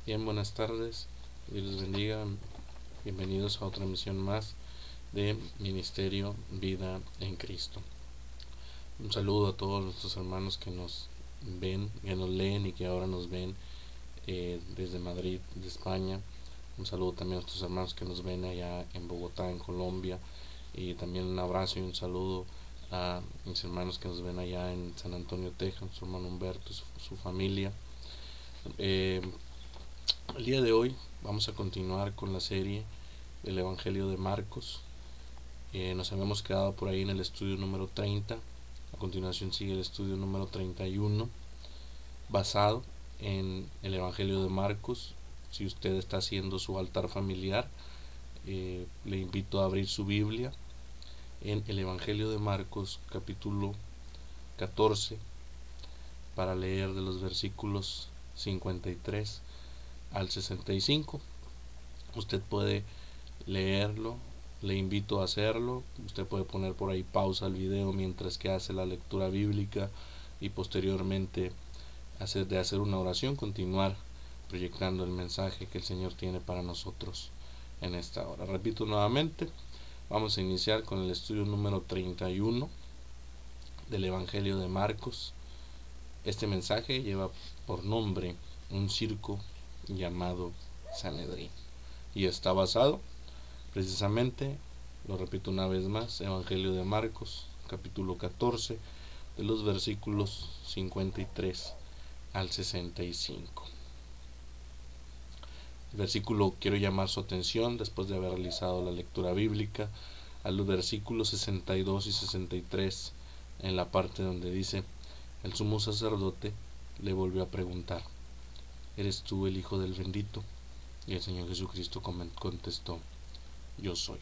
Bien, buenas tardes, Dios les bendiga, bienvenidos a otra emisión más de Ministerio Vida en Cristo. Un saludo a todos nuestros hermanos que nos ven, que nos leen y que ahora nos ven desde Madrid, de España. Un saludo también a nuestros hermanos que nos ven allá en Bogotá, en Colombia, y también un abrazo y un saludo a mis hermanos que nos ven allá en San Antonio, Texas, su hermano Humberto, su familia. El día de hoy vamos a continuar con la serie del Evangelio de Marcos. Nos habíamos quedado por ahí en el estudio número 30. A continuación sigue el estudio número 31, basado en el Evangelio de Marcos. Si usted está haciendo su altar familiar, le invito a abrir su Biblia en el Evangelio de Marcos, capítulo 14, para leer de los versículos 53 al 65. Usted puede leerlo, le invito a hacerlo. Usted puede poner por ahí pausa al video mientras que hace la lectura bíblica y posteriormente de hacer una oración, continuar proyectando el mensaje que el Señor tiene para nosotros en esta hora. Repito nuevamente, vamos a iniciar con el estudio número 31 del Evangelio de Marcos. Este mensaje lleva por nombre un circo llamado Sanedrín y está basado precisamente, lo repito una vez más, Evangelio de Marcos, capítulo 14, de los versículos 53 al 65. El versículo, quiero llamar su atención, después de haber realizado la lectura bíblica, a los versículos 62 y 63, en la parte donde dice: el sumo sacerdote le volvió a preguntar: ¿eres tú el Hijo del bendito? Y el Señor Jesucristo contestó: yo soy.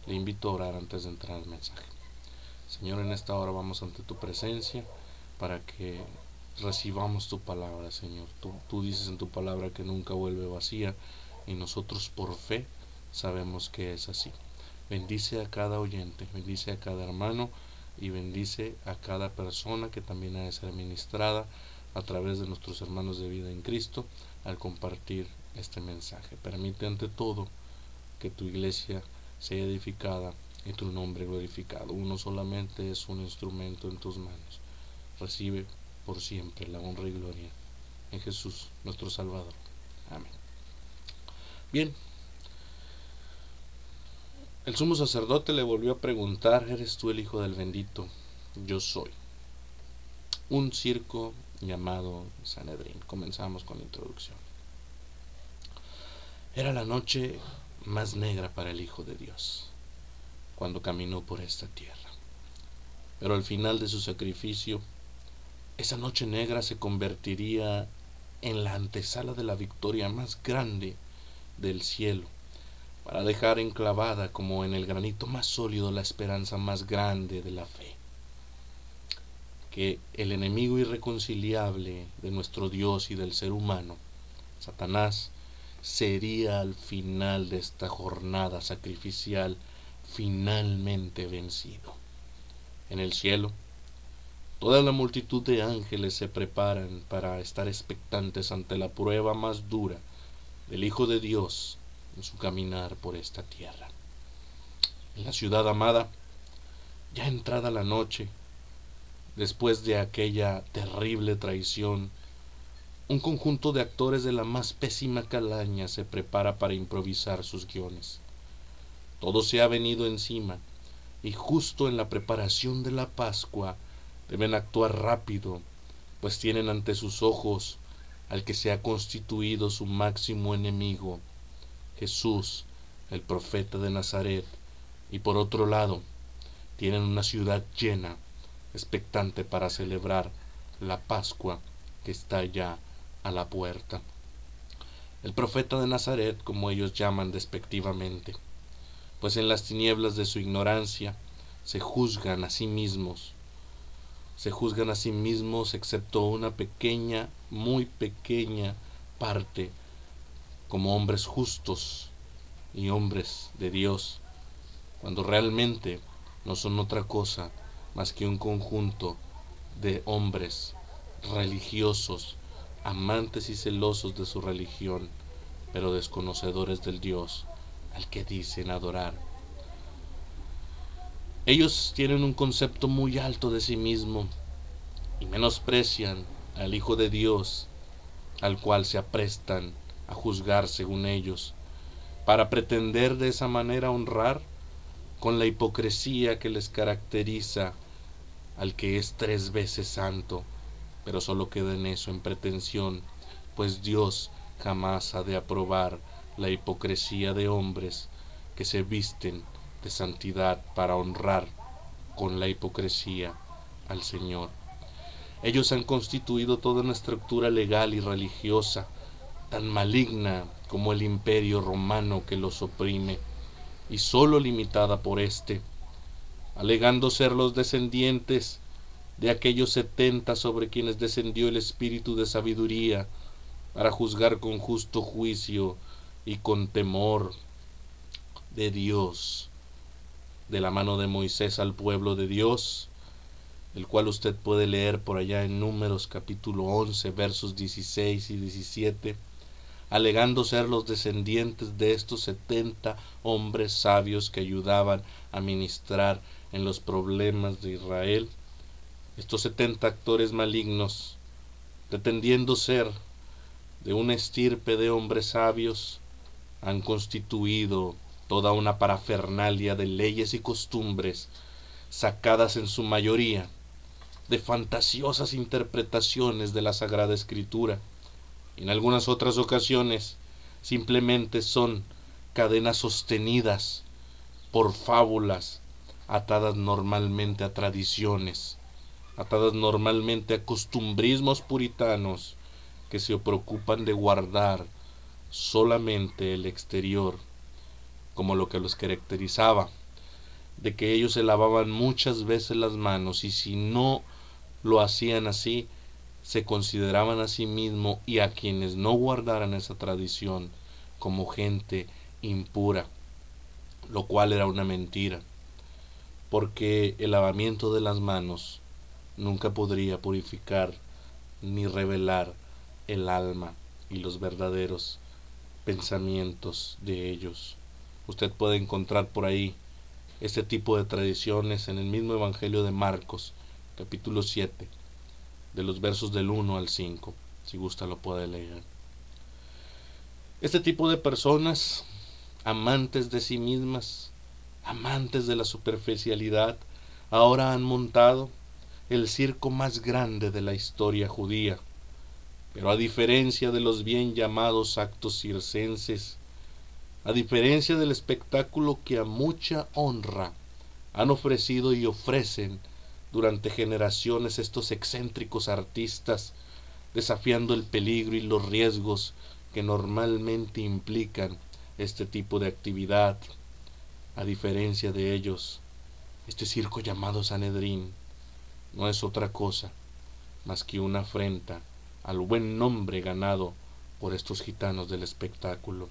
Le invito a orar antes de entrar al mensaje. Señor, en esta hora vamos ante tu presencia para que recibamos tu palabra, Señor. Tú dices en tu palabra que nunca vuelve vacía, y nosotros por fe sabemos que es así. Bendice a cada oyente, bendice a cada hermano y bendice a cada persona que también ha de ser ministrada a través de nuestros hermanos de vida en Cristo al compartir este mensaje. Permite ante todo que tu iglesia sea edificada y tu nombre glorificado. Uno solamente es un instrumento en tus manos. Recibe por siempre la honra y gloria en Jesús nuestro Salvador. Amén. Bien, el sumo sacerdote le volvió a preguntar: ¿eres tú el Hijo del bendito? Yo soy. Un circo llamado Sanedrín. Comenzamos con la introducción. Era la noche más negra para el Hijo de Dios cuando caminó por esta tierra, pero al final de su sacrificio, esa noche negra se convertiría en la antesala de la victoria más grande del cielo, para dejar enclavada como en el granito más sólido la esperanza más grande de la fe: que el enemigo irreconciliable de nuestro Dios y del ser humano, Satanás, sería al final de esta jornada sacrificial finalmente vencido. En el cielo, toda la multitud de ángeles se preparan para estar expectantes ante la prueba más dura del Hijo de Dios en su caminar por esta tierra. En la ciudad amada, ya entrada la noche, después de aquella terrible traición, un conjunto de actores de la más pésima calaña se prepara para improvisar sus guiones. Todo se ha venido encima, y justo en la preparación de la Pascua deben actuar rápido, pues tienen ante sus ojos al que se ha constituido su máximo enemigo, Jesús, el profeta de Nazaret, y por otro lado tienen una ciudad llena, expectante para celebrar la Pascua que está ya a la puerta. El profeta de Nazaret, como ellos llaman despectivamente, pues en las tinieblas de su ignorancia se juzgan a sí mismos, excepto una pequeña, muy pequeña parte, como hombres justos y hombres de Dios, cuando realmente no son otra cosa más que un conjunto de hombres religiosos, amantes y celosos de su religión, pero desconocedores del Dios al que dicen adorar. Ellos tienen un concepto muy alto de sí mismo y menosprecian al Hijo de Dios, al cual se aprestan a juzgar según ellos, para pretender de esa manera honrar con la hipocresía que les caracteriza al que es 3 veces santo, pero solo queda en eso, en pretensión, pues Dios jamás ha de aprobar la hipocresía de hombres que se visten de santidad para honrar con la hipocresía al Señor. Ellos han constituido toda una estructura legal y religiosa tan maligna como el imperio romano que los oprime, y sólo limitada por éste, alegando ser los descendientes de aquellos 70 sobre quienes descendió el espíritu de sabiduría para juzgar con justo juicio y con temor de Dios, de la mano de Moisés al pueblo de Dios, el cual usted puede leer por allá en Números capítulo 11 versos 16 y 17, alegando ser los descendientes de estos 70 hombres sabios que ayudaban a ministrar en los problemas de Israel. Estos 70 actores malignos, pretendiendo ser de una estirpe de hombres sabios, han constituido toda una parafernalia de leyes y costumbres, sacadas en su mayoría de fantasiosas interpretaciones de la Sagrada Escritura. En algunas otras ocasiones simplemente son cadenas sostenidas por fábulas, atadas normalmente a tradiciones, atadas normalmente a costumbrismos puritanos que se preocupan de guardar solamente el exterior, como lo que los caracterizaba, de que ellos se lavaban muchas veces las manos, y si no lo hacían así, se consideraban a sí mismo y a quienes no guardaran esa tradición como gente impura, lo cual era una mentira, porque el lavamiento de las manos nunca podría purificar ni revelar el alma y los verdaderos pensamientos de ellos. Usted puede encontrar por ahí este tipo de tradiciones en el mismo Evangelio de Marcos, capítulo 7, de los versos del 1 al 5, si gusta lo puede leer. Este tipo de personas, amantes de sí mismas, amantes de la superficialidad, ahora han montado el circo más grande de la historia judía. Pero a diferencia de los bien llamados actos circenses, a diferencia del espectáculo que a mucha honra han ofrecido y ofrecen durante generaciones estos excéntricos artistas, desafiando el peligro y los riesgos que normalmente implican este tipo de actividad, a diferencia de ellos, este circo llamado Sanedrín no es otra cosa más que una afrenta al buen nombre ganado por estos gitanos del espectáculo.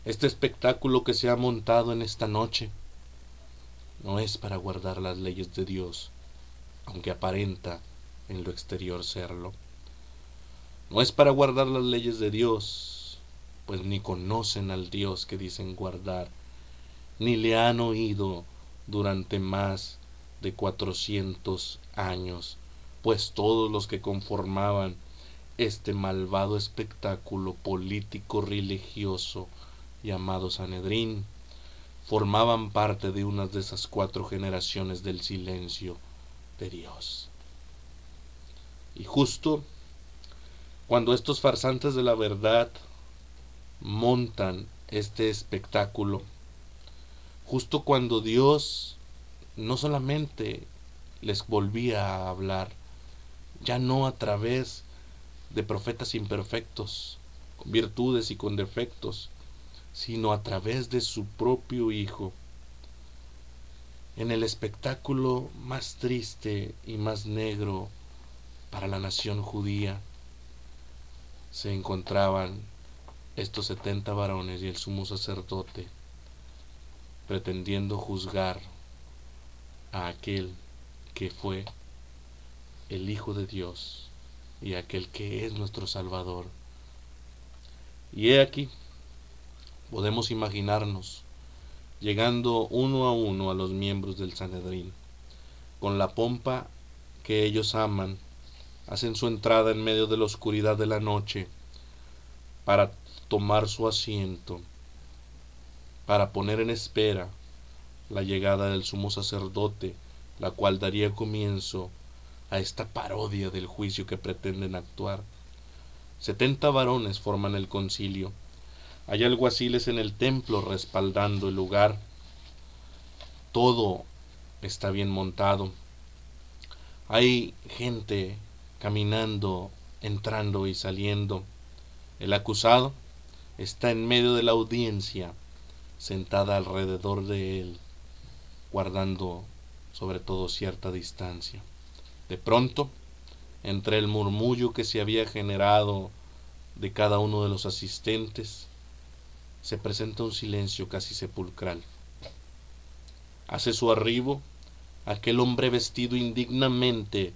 Este espectáculo que se ha montado en esta noche no es para guardar las leyes de Dios, aunque aparenta en lo exterior serlo. No es para guardar las leyes de Dios, pues ni conocen al Dios que dicen guardar, ni le han oído durante más de 400 años, pues todos los que conformaban este malvado espectáculo político religioso llamado Sanedrín formaban parte de una de esas 4 generaciones del silencio de Dios. Y justo cuando estos farsantes de la verdad montan este espectáculo, justo cuando Dios no solamente les volvía a hablar, ya no a través de profetas imperfectos, con virtudes y con defectos, sino a través de su propio Hijo, en el espectáculo más triste y más negro para la nación judía, se encontraban estos 70 varones y el sumo sacerdote pretendiendo juzgar a aquel que fue el Hijo de Dios, y aquel que es nuestro Salvador. Y he aquí, podemos imaginarnos llegando uno a uno a los miembros del Sanedrín, con la pompa que ellos aman, hacen su entrada en medio de la oscuridad de la noche para tomar su asiento, para poner en espera la llegada del sumo sacerdote, la cual daría comienzo a esta parodia del juicio que pretenden actuar. 70 varones forman el concilio. Hay alguaciles en el templo respaldando el lugar. Todo está bien montado. Hay gente caminando, entrando y saliendo. El acusado está en medio de la audiencia, sentada alrededor de él, guardando sobre todo cierta distancia. De pronto, entre el murmullo que se había generado de cada uno de los asistentes, se presenta un silencio casi sepulcral. Hace su arribo aquel hombre vestido indignamente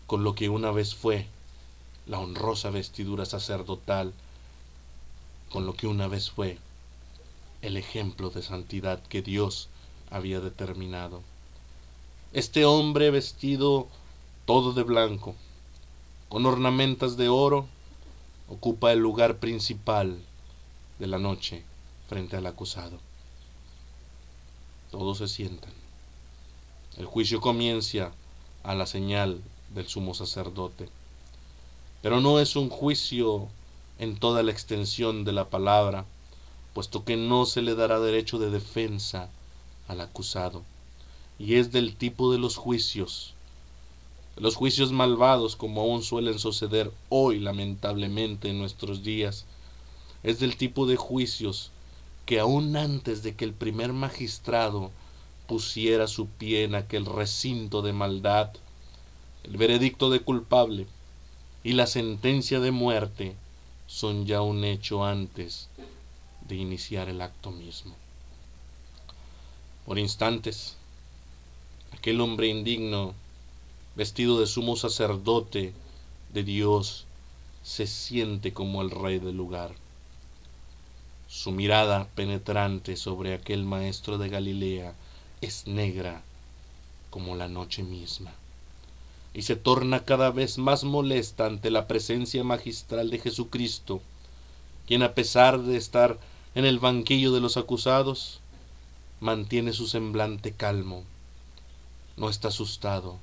con lo que una vez fue la honrosa vestidura sacerdotal, con lo que una vez fue el ejemplo de santidad que Dios había determinado. Este hombre vestido todo de blanco, con ornamentas de oro, ocupa el lugar principal de la noche frente al acusado. Todos se sientan. El juicio comienza a la señal del sumo sacerdote. Pero no es un juicio en toda la extensión de la palabra, puesto que no se le dará derecho de defensa al acusado. Y es del tipo de los juicios malvados, como aún suelen suceder hoy lamentablemente en nuestros días. Es del tipo de juicios que aún antes de que el primer magistrado pusiera su pie en aquel recinto de maldad, el veredicto de culpable y la sentencia de muerte son ya un hecho antes de iniciar el acto mismo. Por instantes, aquel hombre indigno, vestido de sumo sacerdote de Dios, se siente como el rey del lugar. Su mirada penetrante sobre aquel maestro de Galilea es negra como la noche misma, y se torna cada vez más molesta ante la presencia magistral de Jesucristo, quien, a pesar de estar en el banquillo de los acusados, mantiene su semblante calmo, no está asustado,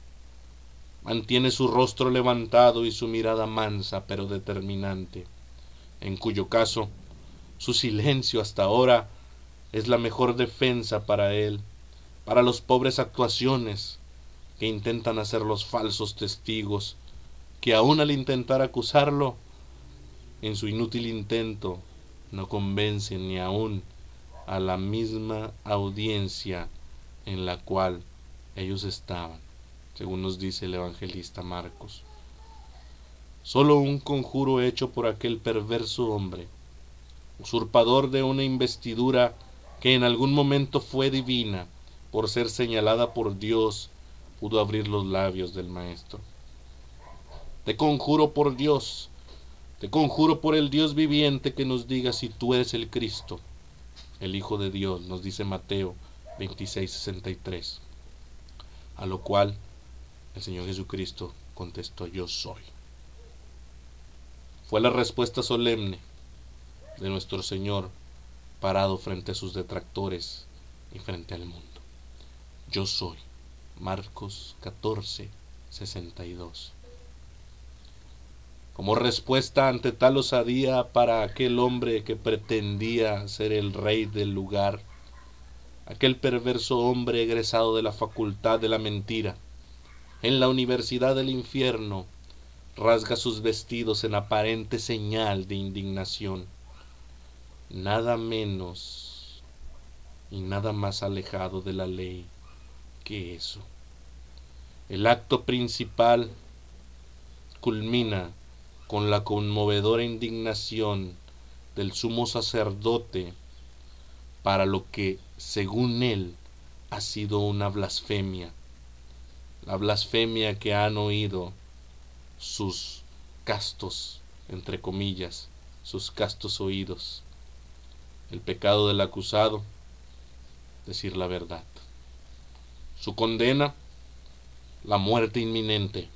mantiene su rostro levantado y su mirada mansa pero determinante, en cuyo caso su silencio hasta ahora es la mejor defensa para él, para los pobres actuaciones que intentan hacer los falsos testigos, que aún al intentar acusarlo, en su inútil intento, no convencen ni aún a la misma audiencia en la cual ellos estaban, según nos dice el evangelista Marcos. Solo un conjuro hecho por aquel perverso hombre, usurpador de una investidura que en algún momento fue divina, por ser señalada por Dios, pudo abrir los labios del maestro. Te conjuro por Dios, te conjuro por el Dios viviente, que nos diga si tú eres el Cristo, el Hijo de Dios, nos dice Mateo 26:63. A lo cual el Señor Jesucristo contestó: yo soy. Fue la respuesta solemne de nuestro Señor, parado frente a sus detractores y frente al mundo. Yo soy. Marcos 14:62. Como respuesta ante tal osadía para aquel hombre que pretendía ser el rey del lugar, aquel perverso hombre egresado de la facultad de la mentira, en la universidad del infierno, rasga sus vestidos en aparente señal de indignación. Nada menos y nada más alejado de la ley que eso. El acto principal culmina con la conmovedora indignación del sumo sacerdote para lo que, según él, ha sido una blasfemia, la blasfemia que han oído sus castos, entre comillas, sus castos oídos. El pecado del acusado, decir la verdad. Su condena, la muerte inminente.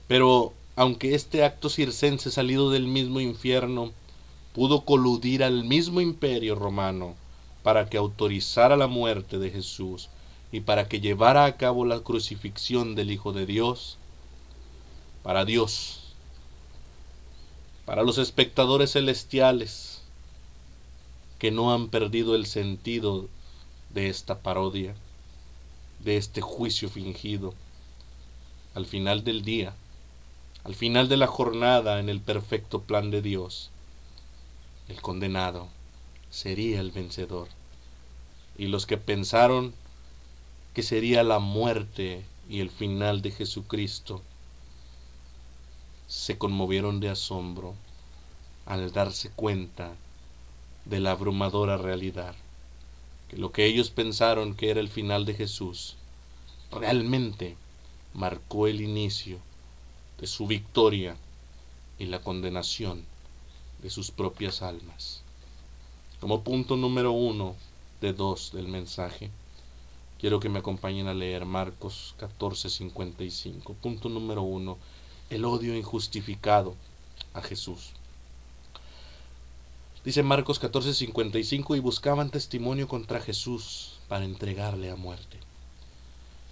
Pero aunque este acto circense salido del mismo infierno pudo coludir al mismo imperio romano para que autorizara la muerte de Jesús y para que llevara a cabo la crucifixión del Hijo de Dios, para Dios, para los espectadores celestiales que no han perdido el sentido de esta parodia, de este juicio fingido, al final del día, al final de la jornada, en el perfecto plan de Dios, el condenado sería el vencedor. Y los que pensaron que sería la muerte y el final de Jesucristo, se conmovieron de asombro al darse cuenta de la abrumadora realidad, que lo que ellos pensaron que era el final de Jesús, realmente marcó el inicio de su victoria y la condenación de sus propias almas. Como punto número 1 de 2 del mensaje, quiero que me acompañen a leer Marcos 14:55. Punto número 1, el odio injustificado a Jesús. Dice Marcos 14:55, y buscaban testimonio contra Jesús para entregarle a muerte.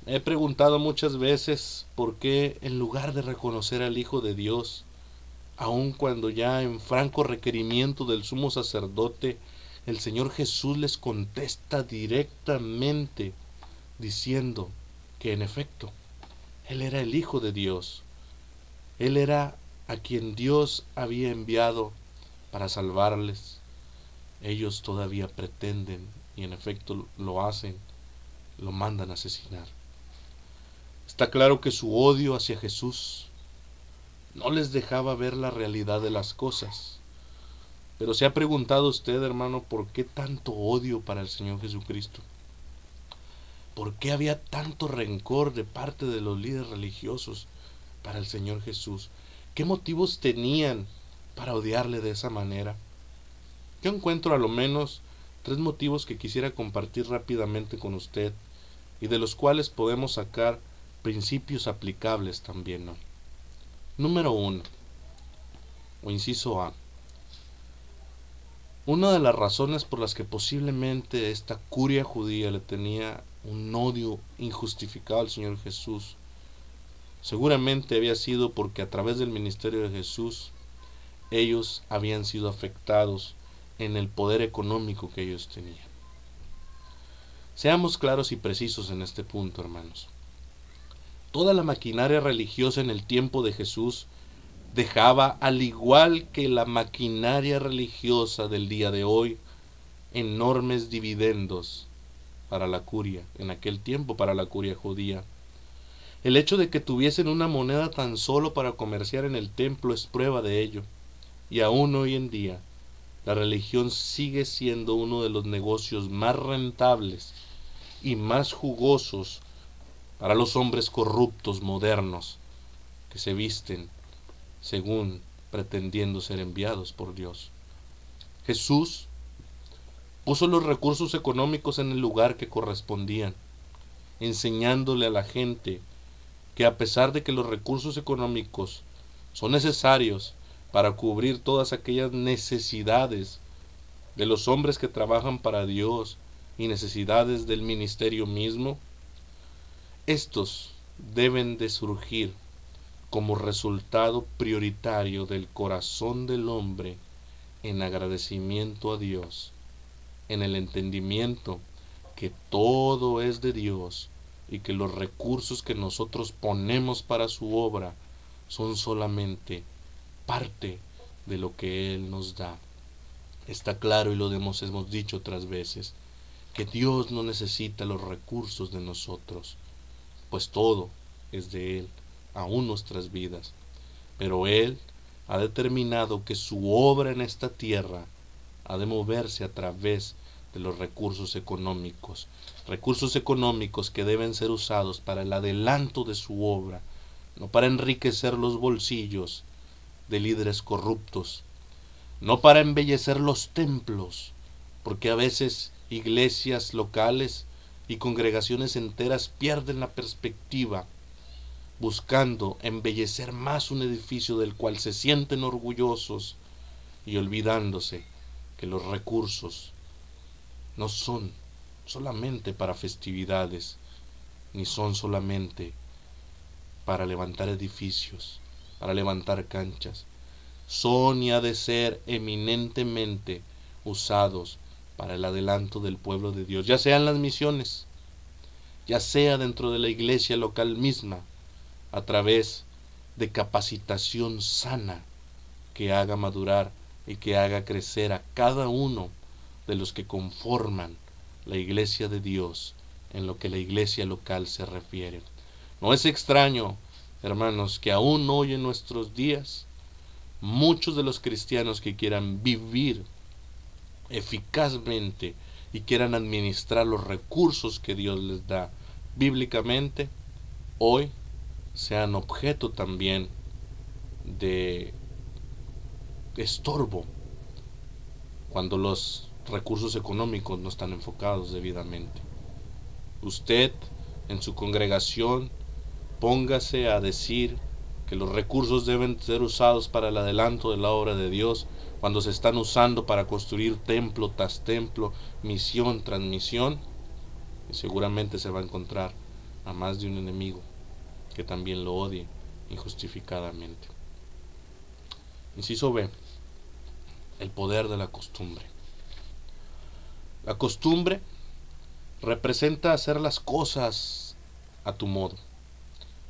Me he preguntado muchas veces por qué, en lugar de reconocer al Hijo de Dios, aun cuando ya en franco requerimiento del sumo sacerdote, el Señor Jesús les contesta directamente diciendo que en efecto Él era el Hijo de Dios. Él era a quien Dios había enviado para salvarles. Ellos todavía pretenden, y en efecto lo hacen, lo mandan a asesinar. Está claro que su odio hacia Jesús no les dejaba ver la realidad de las cosas. Pero ¿se ha preguntado usted, hermano, por qué tanto odio para el Señor Jesucristo? ¿Por qué había tanto rencor de parte de los líderes religiosos para el Señor Jesús? ¿Qué motivos tenían para odiarle de esa manera? Yo encuentro a lo menos 3 motivos que quisiera compartir rápidamente con usted y de los cuales podemos sacar principios aplicables también, ¿no? Número 1, o inciso A. Una de las razones por las que posiblemente esta curia judía le tenía un odio injustificado al Señor Jesús, seguramente había sido porque a través del ministerio de Jesús ellos habían sido afectados en el poder económico que ellos tenían. Seamos claros y precisos en este punto, hermanos. Toda la maquinaria religiosa en el tiempo de Jesús dejaba, al igual que la maquinaria religiosa del día de hoy, enormes dividendos para la curia, en aquel tiempo para la curia judía. El hecho de que tuviesen una moneda tan solo para comerciar en el templo es prueba de ello, y aún hoy en día la religión sigue siendo uno de los negocios más rentables y más jugosos para los hombres corruptos modernos que se visten según pretendiendo ser enviados por Dios. Jesús puso los recursos económicos en el lugar que correspondían, enseñándole a la gente que a pesar de que los recursos económicos son necesarios para cubrir todas aquellas necesidades de los hombres que trabajan para Dios y necesidades del ministerio mismo, estos deben de surgir como resultado prioritario del corazón del hombre en agradecimiento a Dios, en el entendimiento que todo es de Dios y que los recursos que nosotros ponemos para su obra son solamente parte de lo que Él nos da. Está claro, y lo hemos dicho otras veces, que Dios no necesita los recursos de nosotros, pues todo es de Él, aún nuestras vidas. Pero Él ha determinado que su obra en esta tierra ha de moverse a través de los recursos económicos que deben ser usados para el adelanto de su obra, no para enriquecer los bolsillos de líderes corruptos, no para embellecer los templos, porque a veces iglesias locales y congregaciones enteras pierden la perspectiva buscando embellecer más un edificio del cual se sienten orgullosos y olvidándose que los recursos no son solamente para festividades, ni son solamente para levantar edificios, para levantar canchas. Son y ha de ser eminentemente usados para el adelanto del pueblo de Dios, ya sea en las misiones, ya sea dentro de la iglesia local misma, a través de capacitación sana que haga madurar y que haga crecer a cada uno de los que conforman la iglesia de Dios en lo que la iglesia local se refiere. No es extraño, hermanos, que aún hoy en nuestros días muchos de los cristianos que quieran vivir eficazmente y quieran administrar los recursos que Dios les da bíblicamente, hoy sean objeto también de estorbo cuando los recursos económicos no están enfocados debidamente. Usted en su congregación póngase a decir que los recursos deben ser usados para el adelanto de la obra de Dios, cuando se están usando para construir templo tras templo, misión tras misión, y seguramente se va a encontrar a más de un enemigo que también lo odie injustificadamente. Inciso B. El poder de la costumbre. La costumbre representa hacer las cosas a tu modo,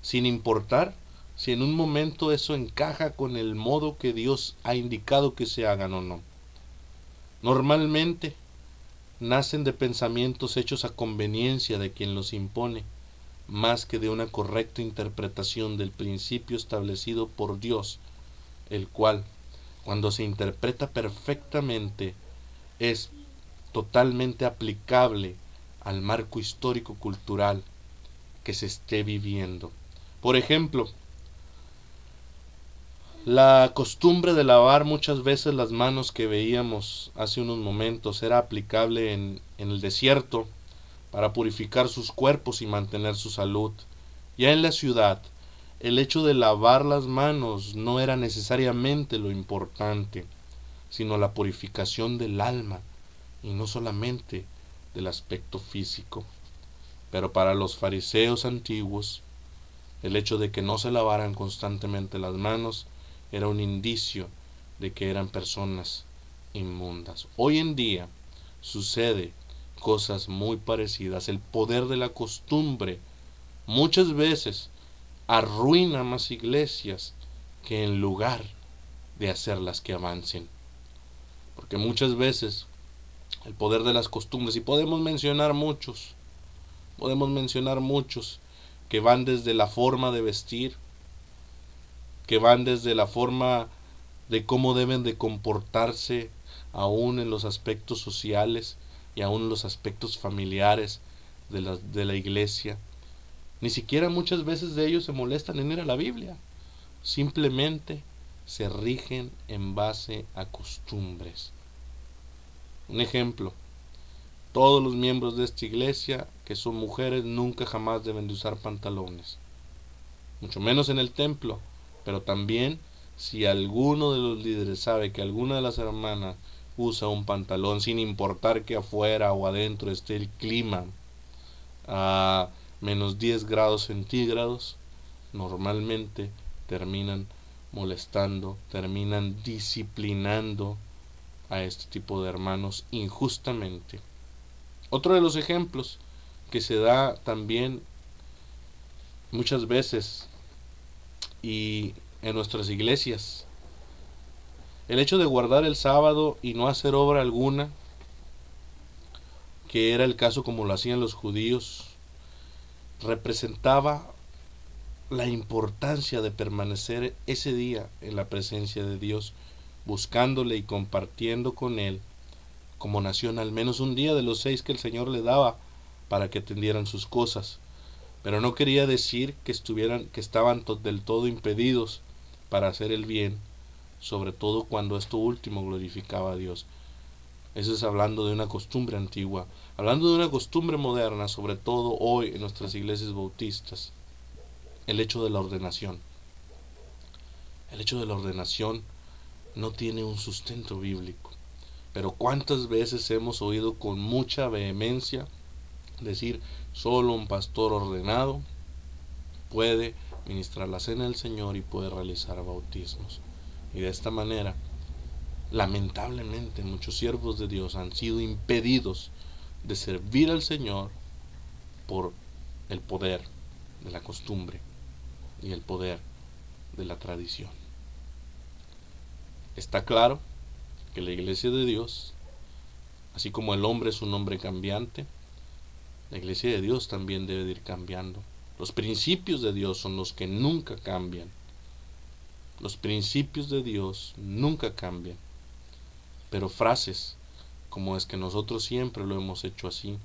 sin importar si en un momento eso encaja con el modo que Dios ha indicado que se hagan o no. Normalmente nacen de pensamientos hechos a conveniencia de quien los impone, más que de una correcta interpretación del principio establecido por Dios, el cual, cuando se interpreta perfectamente, es totalmente aplicable al marco histórico-cultural que se esté viviendo. Por ejemplo, la costumbre de lavar muchas veces las manos que veíamos hace unos momentos era aplicable en el desierto para purificar sus cuerpos y mantener su salud. Ya en la ciudad, el hecho de lavar las manos no era necesariamente lo importante, sino la purificación del alma y no solamente del aspecto físico. Pero para los fariseos antiguos, el hecho de que no se lavaran constantemente las manos era un indicio de que eran personas inmundas. Hoy en día sucede cosas muy parecidas. El poder de la costumbre muchas veces arruina más iglesias que en lugar de hacerlas que avancen. Porque muchas veces el poder de las costumbres, y podemos mencionar muchos que van desde la forma de vestir, que van desde la forma de cómo deben de comportarse aún en los aspectos sociales y aún en los aspectos familiares de la iglesia. Ni siquiera muchas veces de ellos se molestan en ir a la Biblia, simplemente se rigen en base a costumbres. Un ejemplo: todos los miembros de esta iglesia que son mujeres nunca jamás deben de usar pantalones, mucho menos en el templo. Pero también, si alguno de los líderes sabe que alguna de las hermanas usa un pantalón, sin importar que afuera o adentro esté el clima a menos 10 grados centígrados, normalmente terminan molestando, terminan disciplinando a este tipo de hermanos injustamente. Otro de los ejemplos que se da también muchas veces y en nuestras iglesias, el hecho de guardar el sábado y no hacer obra alguna, que era el caso como lo hacían los judíos, representaba la importancia de permanecer ese día en la presencia de Dios, buscándole y compartiendo con Él como nación al menos un día de los 6 que el Señor le daba para que atendieran sus cosas. pero no quería decir que estaban del todo impedidos para hacer el bien, sobre todo cuando esto último glorificaba a Dios. Eso es hablando de una costumbre antigua. Hablando de una costumbre moderna, sobre todo hoy en nuestras iglesias bautistas, el hecho de la ordenación. El hecho de la ordenación no tiene un sustento bíblico. Pero cuántas veces hemos oído con mucha vehemencia decir, solo un pastor ordenado puede ministrar la cena del Señor y puede realizar bautismos. Y de esta manera, lamentablemente, muchos siervos de Dios han sido impedidos de servir al Señor por el poder de la costumbre y el poder de la tradición. Está claro que la iglesia de Dios, así como el hombre es un hombre cambiante, la iglesia de Dios también debe de ir cambiando. Los principios de Dios son los que nunca cambian. Los principios de Dios nunca cambian. Pero frases como es que nosotros siempre lo hemos hecho así,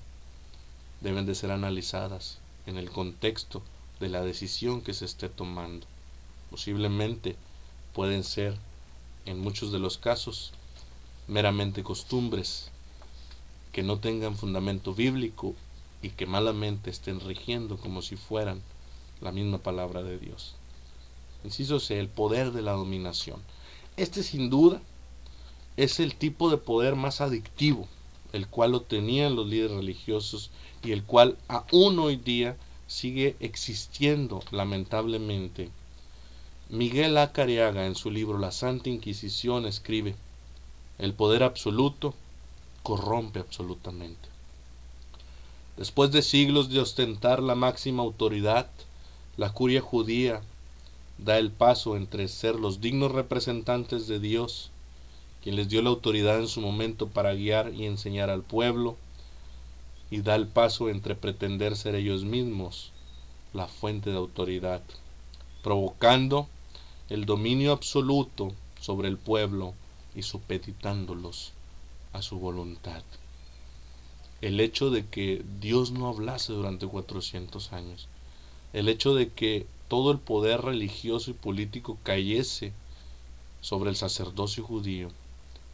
deben de ser analizadas en el contexto de la decisión que se esté tomando. Posiblemente pueden ser, en muchos de los casos, meramente costumbres que no tengan fundamento bíblico y que malamente estén rigiendo como si fueran la misma palabra de Dios. Inciso C, el poder de la dominación. Este sin duda es el tipo de poder más adictivo, el cual lo tenían los líderes religiosos y el cual aún hoy día sigue existiendo lamentablemente. Miguel A. Careaga, en su libro La Santa Inquisición, escribe: el poder absoluto corrompe absolutamente. Después de siglos de ostentar la máxima autoridad, la curia judía da el paso entre ser los dignos representantes de Dios, quien les dio la autoridad en su momento para guiar y enseñar al pueblo, y da el paso entre pretender ser ellos mismos la fuente de autoridad, provocando el dominio absoluto sobre el pueblo y supeditándolos a su voluntad. El hecho de que Dios no hablase durante 400 años, el hecho de que todo el poder religioso y político cayese sobre el sacerdocio judío,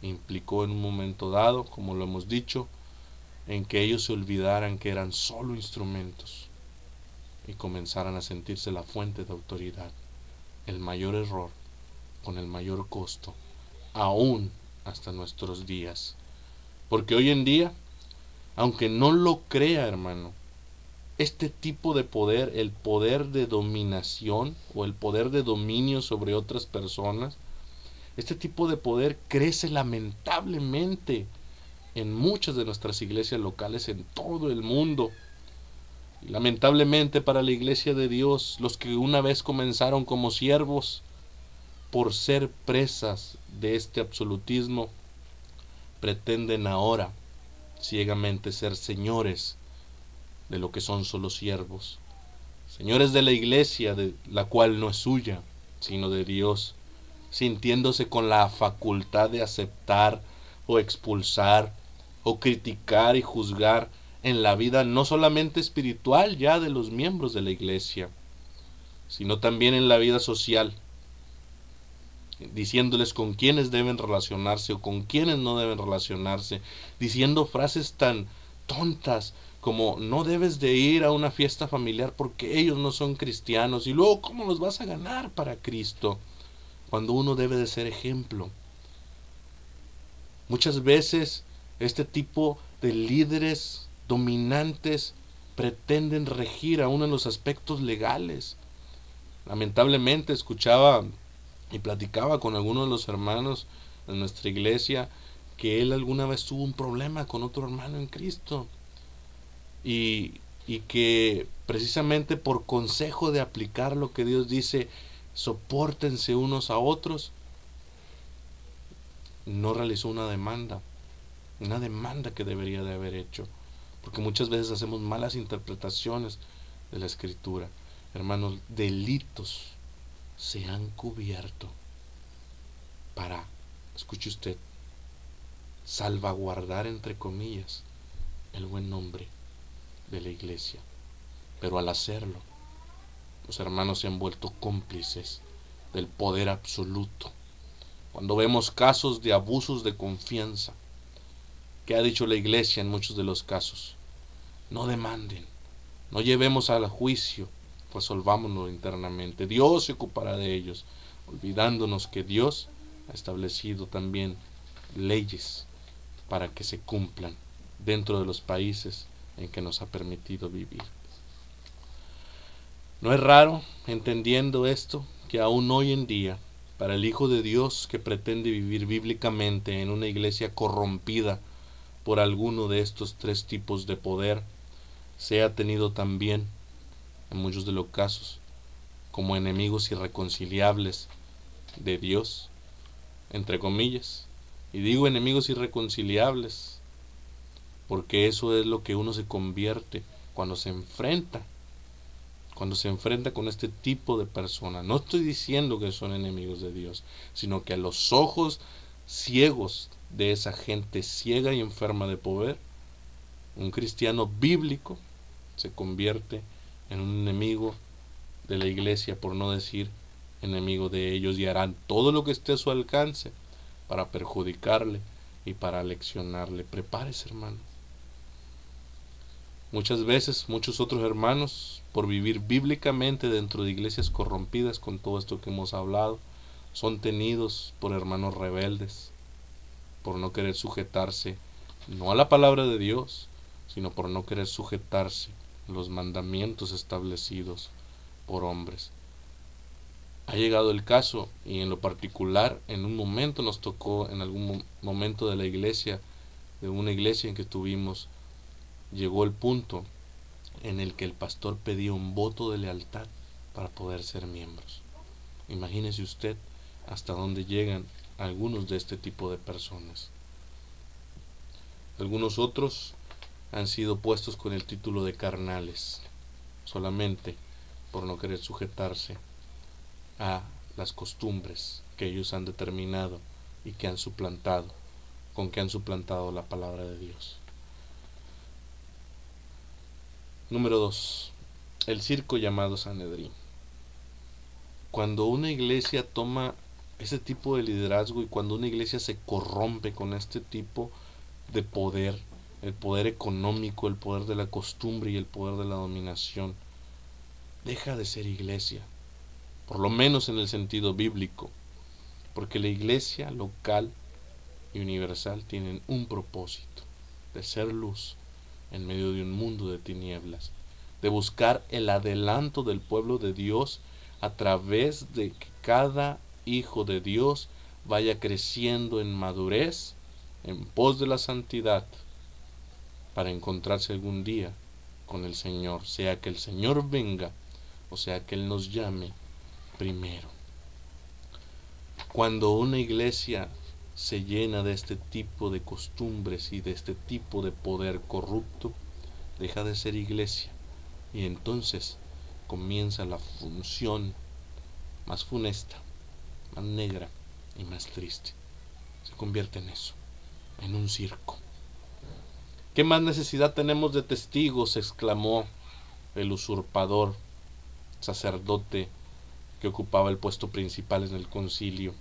implicó en un momento dado, como lo hemos dicho, en que ellos se olvidaran que eran solo instrumentos y comenzaran a sentirse la fuente de autoridad. El mayor error con el mayor costo, aún hasta nuestros días. Porque hoy en día, aunque no lo crea, hermano, este tipo de poder, el poder de dominación o el poder de dominio sobre otras personas, este tipo de poder crece lamentablemente en muchas de nuestras iglesias locales en todo el mundo. Y lamentablemente para la iglesia de Dios, los que una vez comenzaron como siervos, por ser presas de este absolutismo, pretenden ahora ciegamente ser señores de lo que son solo siervos, señores de la iglesia, de la cual no es suya, sino de Dios, sintiéndose con la facultad de aceptar o expulsar o criticar y juzgar en la vida no solamente espiritual ya de los miembros de la iglesia, sino también en la vida social, diciéndoles con quiénes deben relacionarse o con quiénes no deben relacionarse, diciendo frases tan tontas como no debes de ir a una fiesta familiar porque ellos no son cristianos, y luego ¿cómo los vas a ganar para Cristo? Cuando uno debe de ser ejemplo. Muchas veces este tipo de líderes dominantes pretenden regir aún en los aspectos legales. Lamentablemente escuchaba y platicaba con algunos de los hermanos de nuestra iglesia que él alguna vez tuvo un problema con otro hermano en Cristo y que precisamente por consejo de aplicar lo que Dios dice, sopórtense unos a otros, no realizó una demanda que debería de haber hecho, porque muchas veces hacemos malas interpretaciones de la Escritura. Hermanos, delitos se han cubierto para, escuche usted, salvaguardar entre comillas el buen nombre de la iglesia. Pero al hacerlo, los hermanos se han vuelto cómplices del poder absoluto. Cuando vemos casos de abusos de confianza, ¿qué ha dicho la iglesia en muchos de los casos? No demanden, no llevemos al juicio, resolvámonos internamente. Dios se ocupará de ellos, olvidándonos que Dios ha establecido también leyes para que se cumplan dentro de los países en que nos ha permitido vivir. No es raro, entendiendo esto, que aún hoy en día, para el Hijo de Dios que pretende vivir bíblicamente en una iglesia corrompida por alguno de estos tres tipos de poder, sea tenido también, en muchos de los casos, como enemigos irreconciliables de Dios, entre comillas. Y digo enemigos irreconciliables, porque eso es lo que uno se convierte cuando se enfrenta con este tipo de personas. No estoy diciendo que son enemigos de Dios, sino que a los ojos ciegos de esa gente ciega y enferma de poder, un cristiano bíblico se convierte en un enemigo de la iglesia, por no decir enemigo de ellos, y harán todo lo que esté a su alcance para perjudicarle y para leccionarle. Prepárese, hermano. Muchas veces, muchos otros hermanos, por vivir bíblicamente dentro de iglesias corrompidas con todo esto que hemos hablado, son tenidos por hermanos rebeldes, por no querer sujetarse, no a la palabra de Dios, sino por no querer sujetarse a los mandamientos establecidos por hombres. Ha llegado el caso, y en lo particular, en un momento nos tocó, en algún momento de la iglesia, de una iglesia en que estuvimos, llegó el punto en el que el pastor pedía un voto de lealtad para poder ser miembros. Imagínese usted hasta dónde llegan algunos de este tipo de personas. Algunos otros han sido puestos con el título de carnales, solamente por no querer sujetarse a las costumbres que ellos han determinado y que han suplantado, con que han suplantado la palabra de Dios. Número 2. El circo llamado Sanedrín. Cuando una iglesia toma ese tipo de liderazgo y cuando una iglesia se corrompe con este tipo de poder, el poder económico, el poder de la costumbre y el poder de la dominación, deja de ser iglesia, por lo menos en el sentido bíblico, porque la iglesia local y universal tienen un propósito, de ser luz en medio de un mundo de tinieblas, de buscar el adelanto del pueblo de Dios a través de que cada hijo de Dios vaya creciendo en madurez, en pos de la santidad, para encontrarse algún día con el Señor, sea que el Señor venga o sea que Él nos llame primero. Cuando una iglesia se llena de este tipo de costumbres y de este tipo de poder corrupto, deja de ser iglesia y entonces comienza la función más funesta, más negra y más triste. Se convierte en eso, en un circo. ¿Qué más necesidad tenemos de testigos?, exclamó el usurpador sacerdote que ocupaba el puesto principal en el concilio.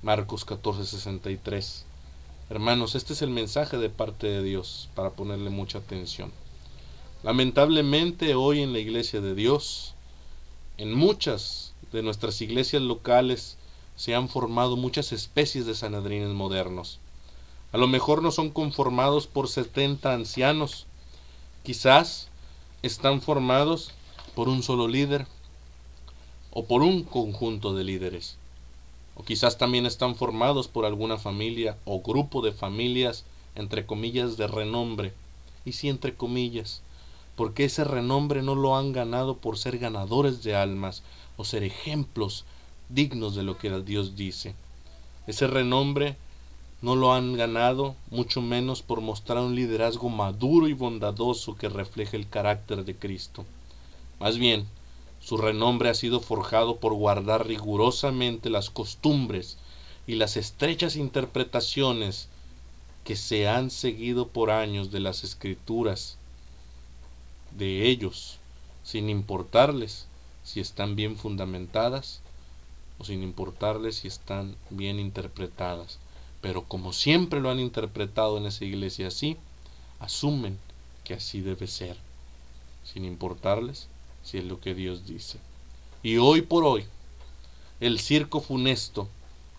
Marcos 14:63. Hermanos, este es el mensaje de parte de Dios para ponerle mucha atención. Lamentablemente hoy en la iglesia de Dios, en muchas de nuestras iglesias locales, se han formado muchas especies de sanedrines modernos. A lo mejor no son conformados por 70 ancianos, quizás están formados por un solo líder o por un conjunto de líderes. O quizás también están formados por alguna familia o grupo de familias, entre comillas, de renombre. Y sí, entre comillas, porque ese renombre no lo han ganado por ser ganadores de almas o ser ejemplos dignos de lo que Dios dice. Ese renombre no lo han ganado, mucho menos por mostrar un liderazgo maduro y bondadoso que refleje el carácter de Cristo. Más bien, su renombre ha sido forjado por guardar rigurosamente las costumbres y las estrechas interpretaciones que se han seguido por años de las escrituras de ellos sin importarles si están bien fundamentadas o sin importarles si están bien interpretadas. Pero como siempre lo han interpretado en esa iglesia así, asumen que así debe ser, sin importarles si es lo que Dios dice. Y hoy por hoy, el circo funesto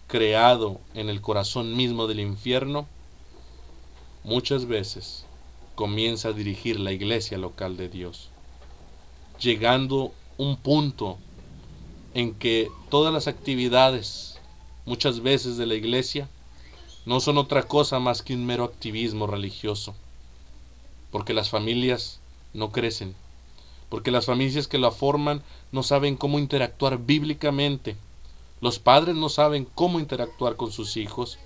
creado en el corazón mismo del infierno, muchas veces comienza a dirigir la iglesia local de Dios, llegando un punto en que todas las actividades, muchas veces de la iglesia, no son otra cosa más que un mero activismo religioso, porque las familias no crecen, porque las familias que la forman no saben cómo interactuar bíblicamente, los padres no saben cómo interactuar con sus hijos,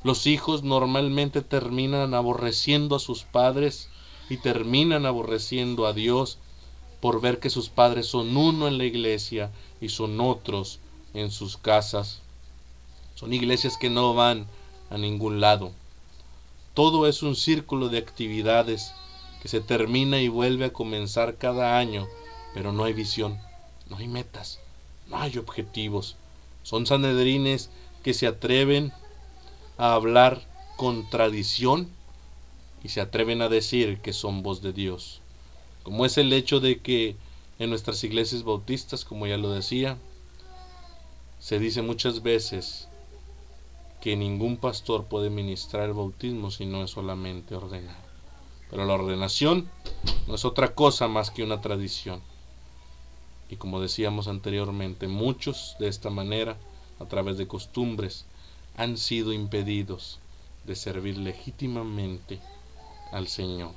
los hijos normalmente terminan aborreciendo a sus padres y terminan aborreciendo a Dios por ver que sus padres son uno en la iglesia y son otros en sus casas. Son iglesias que no van a ningún lado. Todo es un círculo de actividades que se termina y vuelve a comenzar cada año, pero no hay visión, no hay metas, no hay objetivos. Son sanedrines que se atreven a hablar con tradición y se atreven a decir que son voz de Dios, como es el hecho de que en nuestras iglesias bautistas, como ya lo decía, se dice muchas veces que ningún pastor puede ministrar el bautismo si no es solamente ordenado. Pero la ordenación no es otra cosa más que una tradición. Y como decíamos anteriormente, muchos de esta manera, a través de costumbres, han sido impedidos de servir legítimamente al Señor.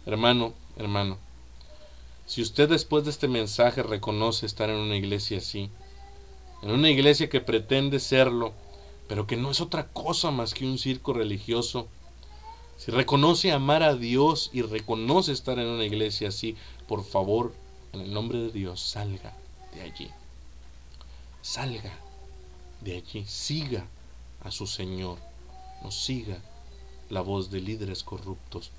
Hermano, si usted después de este mensaje reconoce estar en una iglesia así, en una iglesia que pretende serlo, pero que no es otra cosa más que un circo religioso, si reconoce amar a Dios y reconoce estar en una iglesia así, por favor, en el nombre de Dios, salga de allí. Salga de allí, siga a su Señor, no siga la voz de líderes corruptos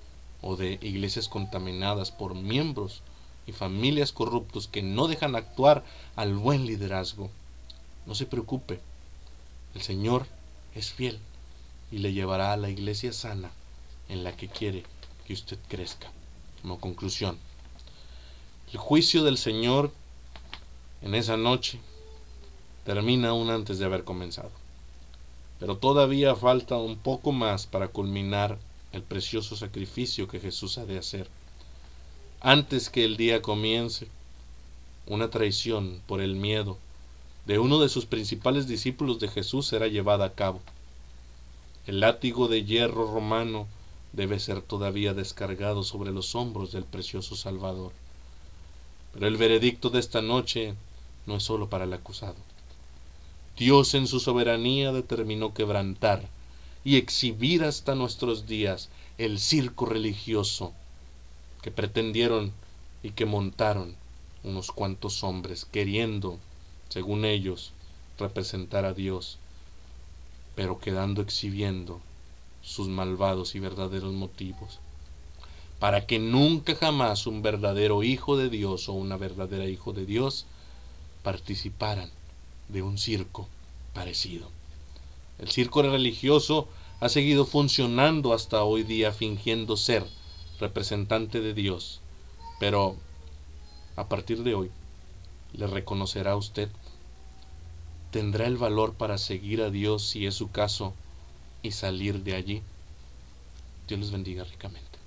o de iglesias contaminadas por miembros y familias corruptos que no dejan actuar al buen liderazgo. No se preocupe, el Señor es fiel y le llevará a la iglesia sana en la que quiere que usted crezca. Como conclusión, el juicio del Señor en esa noche termina aún antes de haber comenzado, pero todavía falta un poco más para culminar el precioso sacrificio que Jesús ha de hacer. Antes que el día comience, una traición por el miedo de uno de sus principales discípulos de Jesús será llevada a cabo. El látigo de hierro romano debe ser todavía descargado sobre los hombros del precioso Salvador. Pero el veredicto de esta noche no es solo para el acusado. Dios en su soberanía determinó quebrantar y exhibir hasta nuestros días el circo religioso que pretendieron y que montaron unos cuantos hombres queriendo, según ellos, representar a Dios, pero quedando exhibiendo sus malvados y verdaderos motivos, para que nunca jamás un verdadero hijo de Dios o una verdadera hijo de Dios participaran de un circo parecido. El circo religioso ha seguido funcionando hasta hoy día fingiendo ser representante de Dios, pero a partir de hoy le reconocerá usted, tendrá el valor para seguir a Dios si es su caso y salir de allí. Dios les bendiga ricamente.